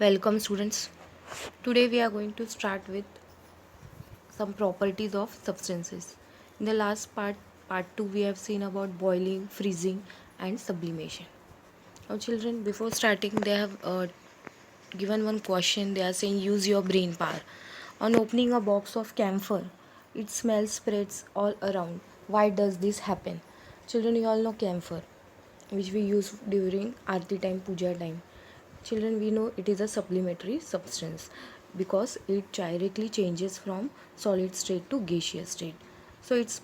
Welcome students. Today we are going to start with some properties of substances. In the last part 2, we have seen about boiling, freezing and sublimation. Now children, before starting they have given one question. They are saying use your brain power. On opening a box of camphor, its smell spreads all around. Why does this happen? Children, you all know camphor, which we use during Aarti time, Puja time. Children, we know it is a supplementary substance because it directly changes from solid state to gaseous state. So its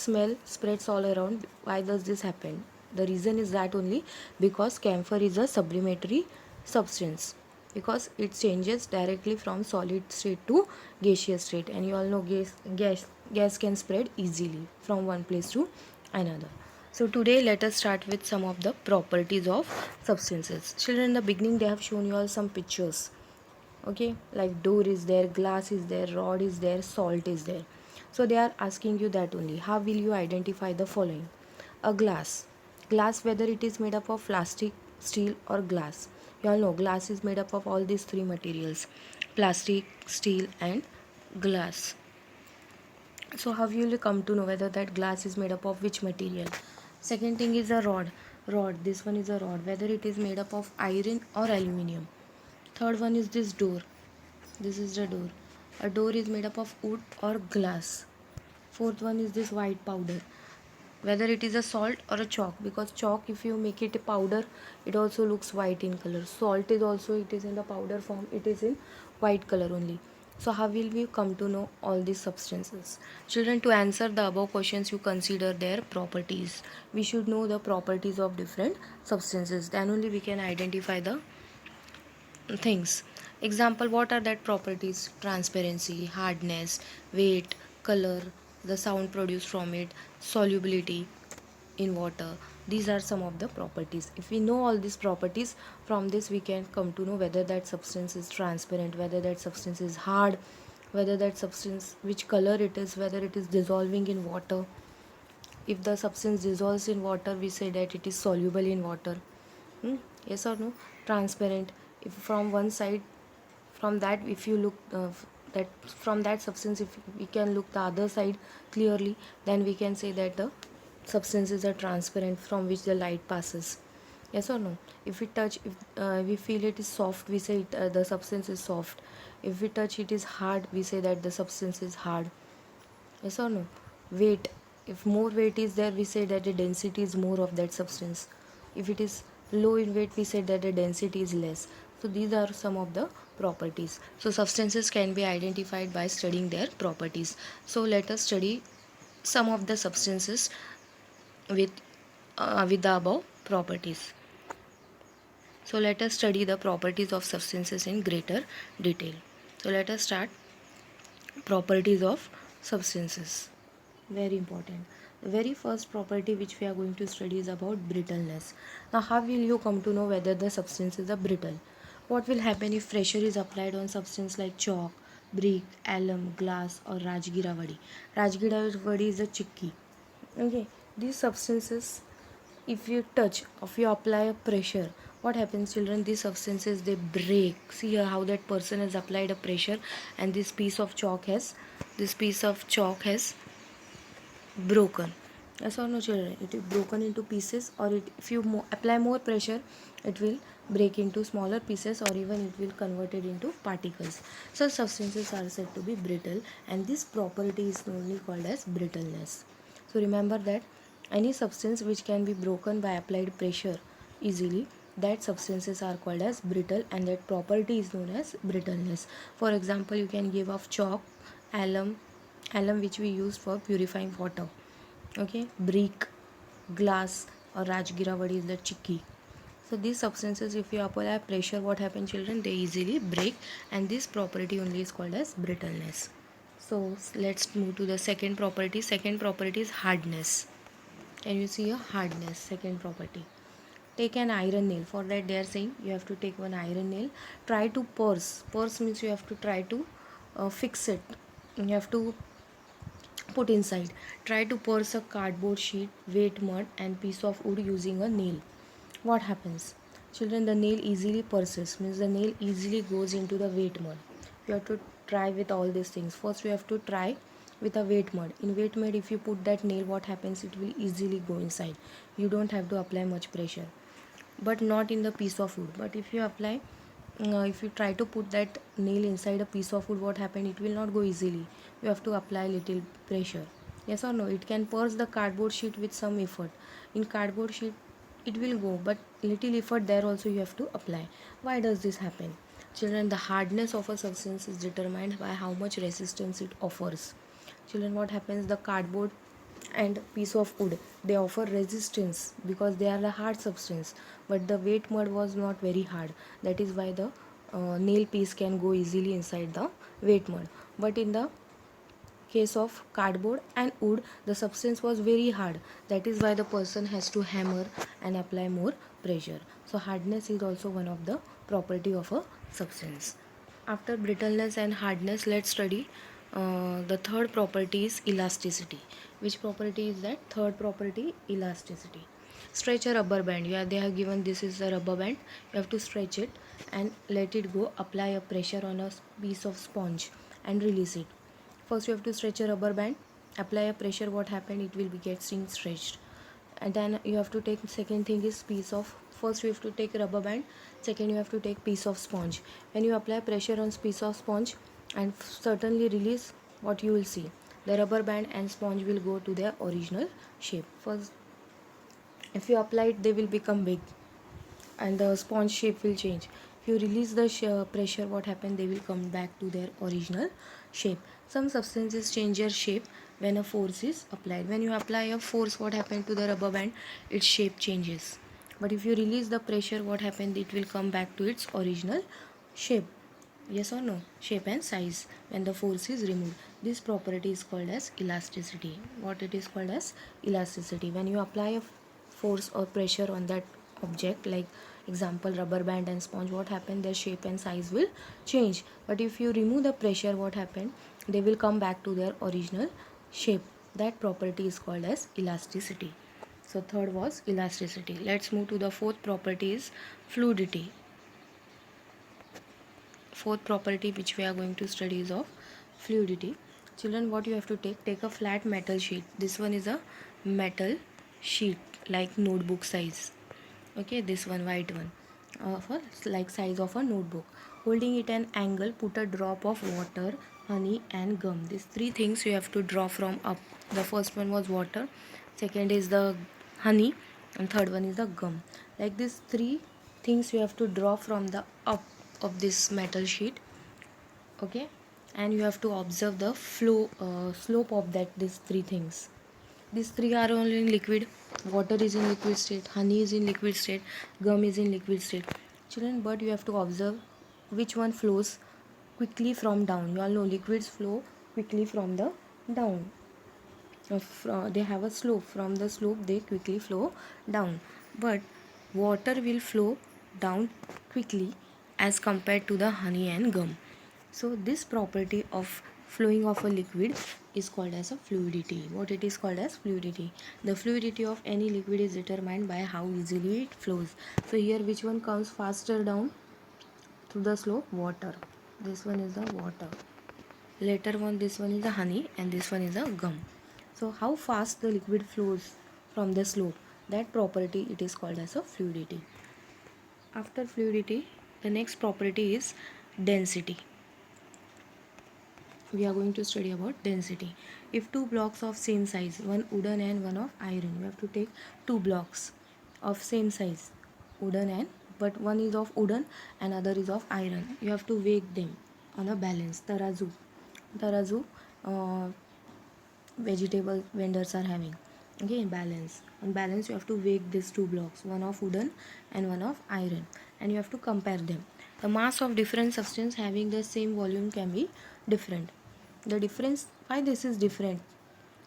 smell spreads all around. Why does this happen? The reason is that only because camphor is a supplementary substance, because it changes directly from solid state to gaseous state, and you all know gas can spread easily from one place to another. So today let us start with some of the properties of substances. Children, in the beginning they have shown you all some pictures. Okay, like door is there, glass is there, rod is there, salt is there. So they are asking you that only. How will you identify the following? A glass, whether it is made up of plastic, steel or glass. You all know glass is made up of all these three materials: plastic, steel and glass. So how you will come to know whether that glass is made up of which material? Second thing is a rod, this one is a rod, whether it is made up of iron or aluminium. Third one is this door, this is the door, a door is made up of wood or glass. Fourth one is this white powder, whether it is a salt or a chalk, because chalk, if you make it a powder, it also looks white in color. Salt is also, it is in the powder form, it is in white color only. So how will we come to know all these substances? Children, to answer the above questions, you consider their properties. We should know the properties of different substances, then only we can identify the things. Example, what are that properties? Transparency, hardness, weight, color, the sound produced from it, solubility in water. These are some of the properties. If we know all these properties, from this we can come to know whether that substance is transparent, whether that substance is hard, whether that substance, which color it is, whether it is dissolving in water. If the substance dissolves in water, we say that it is soluble in water. Yes or no? Transparent, if from one side, from that, if you look that from that substance, if we can look the other side clearly, then we can say that the substances are transparent, from which the light passes. Yes or no? If we touch, if we feel it is soft, we say the substance is soft. If we touch it is hard, we say that the substance is hard. Yes or no? Weight, if more weight is there, we say that the density is more of that substance. If it is low in weight, we say that the density is less. So these are some of the properties. So substances can be identified by studying their properties. So let us study some of the substances with the above properties. So let us study the properties of substances in greater detail. So let us start properties of substances. Very important. The very first property which we are going to study is about brittleness. Now how will you come to know whether the substances are brittle? What will happen if pressure is applied on substance like chalk, brick, alum, glass or Rajgiravadi? Rajgiravadi is a chicky. Okay, these substances, if you touch, if you apply a pressure, what happens, children? These substances, they break. See here how that person has applied a pressure, and this piece of chalk has broken. Yes or no, children? It is broken into pieces, or if you apply more pressure, it will break into smaller pieces, or even it will convert it into particles. Such substances are said to be brittle, and this property is only called as brittleness. So remember that any substance which can be broken by applied pressure easily, that substances are called as brittle, and that property is known as brittleness. For example, you can give of chalk, alum, which we use for purifying water. Okay, brick, glass or Rajgiravadi is the chicky. So these substances, if you apply pressure, what happens, children? They easily break, and this property only is called as brittleness. So let's move to the second property. Second property is hardness. Can you see a hardness? Second property. Take an iron nail. For that they are saying you have to take one iron nail. Try to purse. Purse means you have to try to fix it. You have to put inside. Try to purse a cardboard sheet, wet mud, and piece of wood using a nail. What happens? Children, the nail easily purses, means the nail easily goes into the wet mud. You have to try with all these things. First, you have to try with a wet mud. In wet mud, if you put that nail, what happens? It will easily go inside. You don't have to apply much pressure, but not in the piece of wood. But if you apply, if you try to put that nail inside a piece of wood, what happen? It will not go easily. You have to apply little pressure. Yes or no? It can purge the cardboard sheet with some effort. In cardboard sheet, it will go, but little effort there also you have to apply. Why does this happen? Children, the hardness of a substance is determined by how much resistance it offers. Children, what happens? The cardboard and piece of wood, they offer resistance because they are a hard substance, but the wet mud was not very hard. That is why the nail piece can go easily inside the wet mud. But in the case of cardboard and wood, the substance was very hard. That is why the person has to hammer and apply more pressure. So hardness is also one of the property of a substance. After brittleness and hardness, let's study the third property is elasticity. Which property is that? Third property, elasticity. Stretch a rubber band. Yeah, they have given this is a rubber band. You have to stretch it and let it go. Apply a pressure on a piece of sponge and release it. First, you have to stretch a rubber band. Apply a pressure. What happened? It will be getting stretched. And then you have to take second thing is piece of. First, you have to take rubber band. Second, you have to take piece of sponge. When you apply pressure on piece of sponge and certainly release, what you will see, the rubber band and sponge will go to their original shape. First, if you apply it, they will become big and the sponge shape will change. If you release the pressure, what happens? They will come back to their original shape. Some substances change their shape when a force is applied. When you apply a force, what happens to the rubber band? Its shape changes. But if you release the pressure, what happens? It will come back to its original shape. Yes or no? Shape and size when the force is removed. This property is called as elasticity. What it is called as? Elasticity. When you apply a force or pressure on that object, like example rubber band and sponge, what happened? Their shape and size will change. But if you remove the pressure, what happened? They will come back to their original shape. That property is called as elasticity. So third was elasticity. Let's move to the fourth property is fluidity. Fourth property which we are going to study is of fluidity. Children, what you have to take a flat metal sheet. This one is a metal sheet like notebook size. Okay, this one white one for like size of a notebook. Holding it an angle, put a drop of water, honey and gum. These three things you have to draw from up. The first one was water, second is the honey, and third one is the gum. Like these three things you have to draw from the up of this metal sheet. Okay, and you have to observe the flow slope of that these three things. These three are only in liquid. Water is in liquid state, honey is in liquid state, gum is in liquid state. Children, but you have to observe which one flows quickly from down. You all know liquids flow quickly from the down. They have a slope. From the slope they quickly flow down. But water will flow down quickly as compared to the honey and gum. So this property of flowing of a liquid is called as a fluidity. What it is called as? Fluidity. The fluidity of any liquid is determined by how easily it flows. So here which one comes faster down through the slope? Water. This one is the water. Later one, this one is the honey and this one is the gum. So how fast the liquid flows from the slope, that property it is called as a fluidity. After fluidity, the next property is density. We are going to study about density. If two blocks of same size, one wooden and one of iron, you have to take two blocks of same size, wooden and, but one is of wooden and other is of iron. You have to weigh them on a balance, tarazu. Tarazu vegetable vendors are having. Okay, balance. On balance you have to weigh these two blocks, one of wooden and one of iron, and you have to compare them. The mass of different substance having the same volume can be different. The difference, why this is different?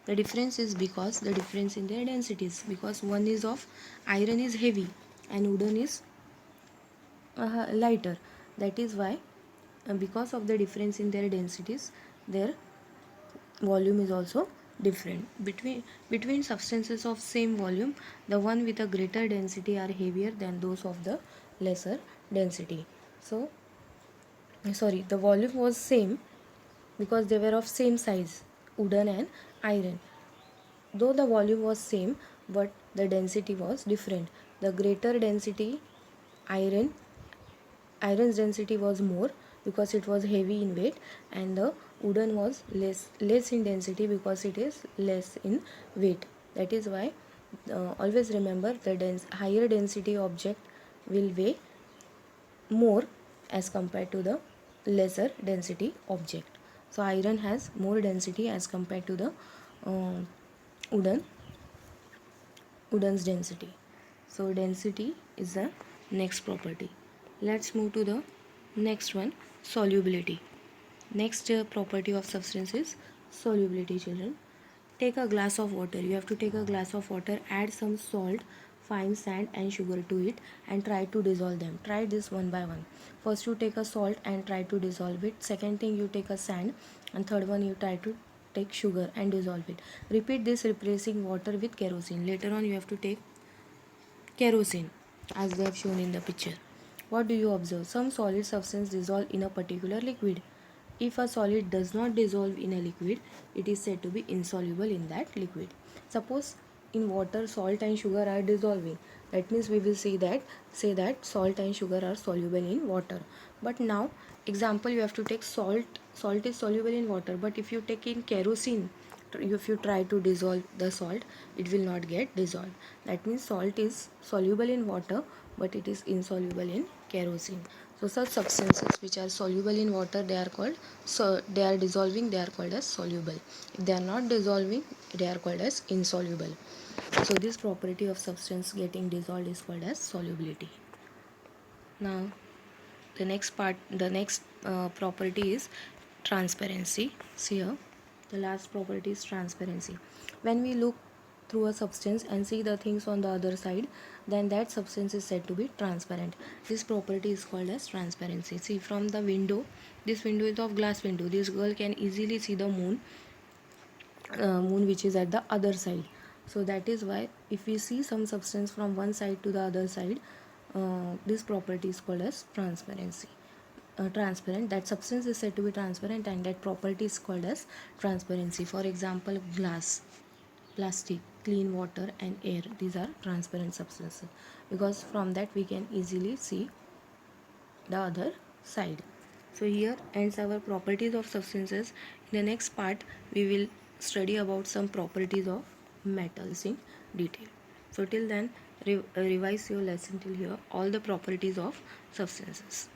The difference is because the difference in their densities, because one is of iron is heavy and wooden is lighter. That is why because of the difference in their densities, their volume is also different. Between substances of same volume, the one with a greater density are heavier than those of the lesser density. So sorry, the volume was same because they were of same size, wooden and iron. Though the volume was same, but the density was different. The greater density iron iron's density was more because it was heavy in weight, and the wooden was less in density because it is less in weight. That is why always remember the higher density object will weigh more as compared to the lesser density object. So iron has more density as compared to the uh, wooden wooden's density. So density is the next property. Let's move to the next one, solubility. Next property of substance is solubility, children. Take a glass of water. You have to take a glass of water, add some salt, fine sand and sugar to it, and try to dissolve them. Try this one by one. First you take a salt and try to dissolve it. Second thing you take a sand, and third one you try to take sugar and dissolve it. Repeat this replacing water with kerosene. Later on you have to take kerosene as they have shown in the picture. What do you observe? Some solid substance dissolve in a particular liquid. If a solid does not dissolve in a liquid, it is said to be insoluble in that liquid. Suppose in water salt and sugar are dissolving. That means we will say that salt and sugar are soluble in water. But now example, you have to take salt. Salt is soluble in water, but if you take in kerosene, if you try to dissolve the salt, it will not get dissolved. That means salt is soluble in water, but it is insoluble in kerosene. So such substances which are soluble in water, they are called, so they are dissolving, they are called as soluble. If they are not dissolving, they are called as insoluble. So this property of substance getting dissolved is called as solubility. Now the next property is transparency. See here, the last property is transparency. When we look through a substance and see the things on the other side, then that substance is said to be transparent. This property is called as transparency. See, from the window, this window is of glass window, this girl can easily see the moon which is at the other side. So that is why if we see some substance from one side to the other side, this property is called as transparency. Transparent, that substance is said to be transparent, and that property is called as transparency. For example, glass, plastic, clean water and air, these are transparent substances because from that we can easily see the other side. So here ends our properties of substances. In the next part we will study about some properties of metals in detail. So till then revise your lesson till here, all the properties of substances.